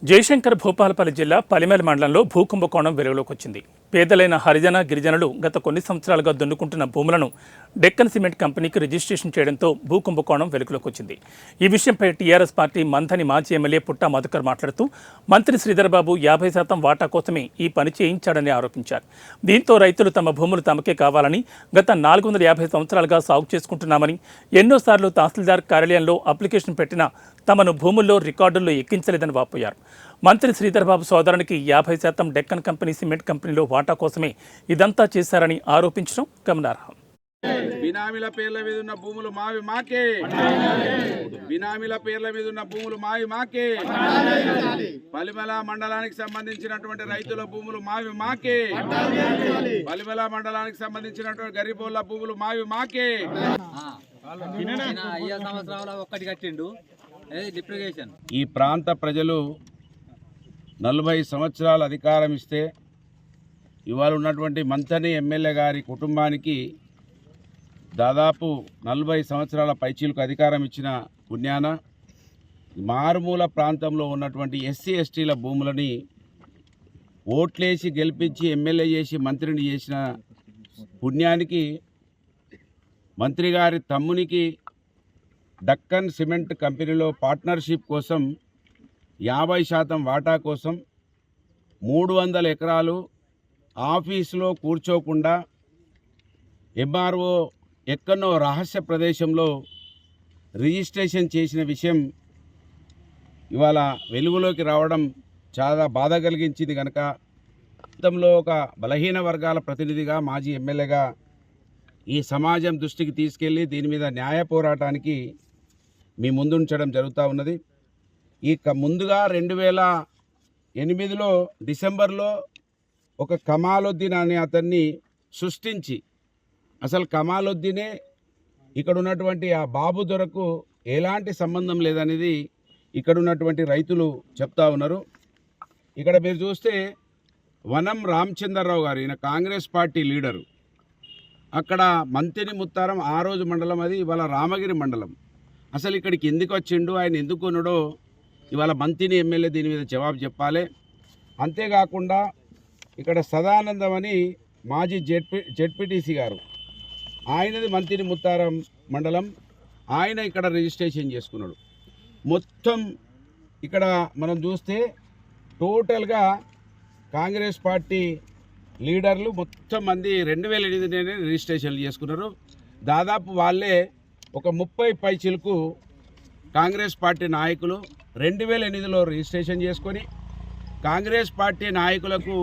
జయశంకర్ భూపాలపల్లి జిల్లా పలిమేల మండలంలో భూకుంభకోణం వెలుగులోకి వచ్చింది. పేదలైన హరిజన గిరిజనులు గత కొన్ని సంవత్సరాలుగా దున్నుకుంటున్న భూములను డెక్కన్ సిమెంట్ కంపెనీకి రిజిస్ట్రేషన్ చేయడంతో భూకుంభకోణం వెలుగులోకి వచ్చింది. ఈ విషయంపై టీఆర్ఎస్ పార్టీ మంథని మాజీ ఎమ్మెల్యే పుట్టా మధుకర్ మాట్లాడుతూ మంత్రి శ్రీధర్బాబు 50% వాటా కోసమే ఈ పని చేయించాడని ఆరోపించారు. దీంతో రైతులు తమ భూములు తమకే కావాలని గత 450 సంవత్సరాలుగా సాగు చేసుకుంటున్నామని, ఎన్నోసార్లు తహసీల్దార్ కార్యాలయంలో అప్లికేషన్ పెట్టినా తమను భూముల్లో రికార్డుల్లో ఎక్కించలేదని వాపోయారు. మంత్రి శ్రీధర్బాబు సోదరునికి 50% డెక్కన్ కంపెనీ సిమెంట్ కంపెనీలో వాటా కోసమే ఇదంతా చేశారని ఆరోపించడం గమనార్హం. బినామీల పేర్ల మీద ఉన్న భూములు మావి మాకే, బినామీల పేర్ల మీద ఉన్న భూములు మావి మాకే, పలిమల మండలానికి సంబంధించినటువంటి రైతుల భూములు మావి మాకే, పలిమల మండలానికి సంబంధించినటువంటి గరీబోళ్ళ భూములు మావి మాకే. ఈ ప్రాంత ప్రజలు 40 సంవత్సరాలు అధికారం ఇస్తే ఇవాళ ఉన్నటువంటి మంథని ఎమ్మెల్యే గారి కుటుంబానికి దాదాపు 40 సంవత్సరాల పైచీలకు అధికారం ఇచ్చిన పుణ్యాన మారుమూల ప్రాంతంలో ఉన్నటువంటి ఎస్సీ ఎస్టీల భూములని ఓట్లేసి గెలిపించి ఎమ్మెల్యే చేసి మంత్రిని చేసిన పుణ్యానికి మంత్రి గారి తమ్మునికి డక్కన్ సిమెంట్ కంపెనీలో పార్ట్నర్షిప్ కోసం 50% వాటా కోసం 300 ఎకరాలు ఆఫీసులో కూర్చోకుండా ఎంఆర్ఓ ఎక్కడో రహస్య ప్రదేశంలో రిజిస్ట్రేషన్ చేసిన విషయం ఇవాళ వెలుగులోకి రావడం చాలా బాధ కలిగించింది. కనుక గతంలో ఒక బలహీన వర్గాల ప్రతినిధిగా మాజీ ఎమ్మెల్యేగా ఈ సమాజం దృష్టికి తీసుకెళ్ళి దీని మీద న్యాయ పోరాటానికి మీ ముందుంచడం జరుగుతూ ఉన్నది. ముందుగా 2008లో డిసెంబర్లో ఒక కమాలుద్దీన్ అనే అతన్ని సృష్టించి, అసలు కమాలుద్దీనే ఇక్కడ ఉన్నటువంటి ఆ బాబు దొరకు ఎలాంటి సంబంధం లేదనేది ఇక్కడ ఉన్నటువంటి రైతులు చెప్తా ఉన్నారు. ఇక్కడ మీరు చూస్తే వనం రామచంద్రరావు గారు, ఈయన కాంగ్రెస్ పార్టీ లీడరు. అక్కడ మంతిని ముత్తారం ఆ రోజు మండలం, అది ఇవాళ రామగిరి మండలం. అసలు ఇక్కడికి ఎందుకు వచ్చిండు, ఆయన ఎందుకు ఉన్నాడో ఇవాళ మంతిని ఎమ్మెల్యే దీని మీద జవాబు చెప్పాలి. అంతేకాకుండా ఇక్కడ సదానందం అని మాజీ జెడ్పీటీసీ గారు, ఆయనది మంతిని ముత్తారం మండలం, ఆయన ఇక్కడ రిజిస్ట్రేషన్ చేసుకున్నాడు. మొత్తం ఇక్కడ మనం చూస్తే టోటల్గా కాంగ్రెస్ పార్టీ లీడర్లు మొత్తం మంది 2008లోనే రిజిస్ట్రేషన్లు చేసుకున్నారు. దాదాపు వాళ్ళే ఒక 30 పైచిలకు కాంగ్రెస్ పార్టీ నాయకులు 2008లో రిజిస్ట్రేషన్ చేసుకొని కాంగ్రెస్ పార్టీ నాయకులకు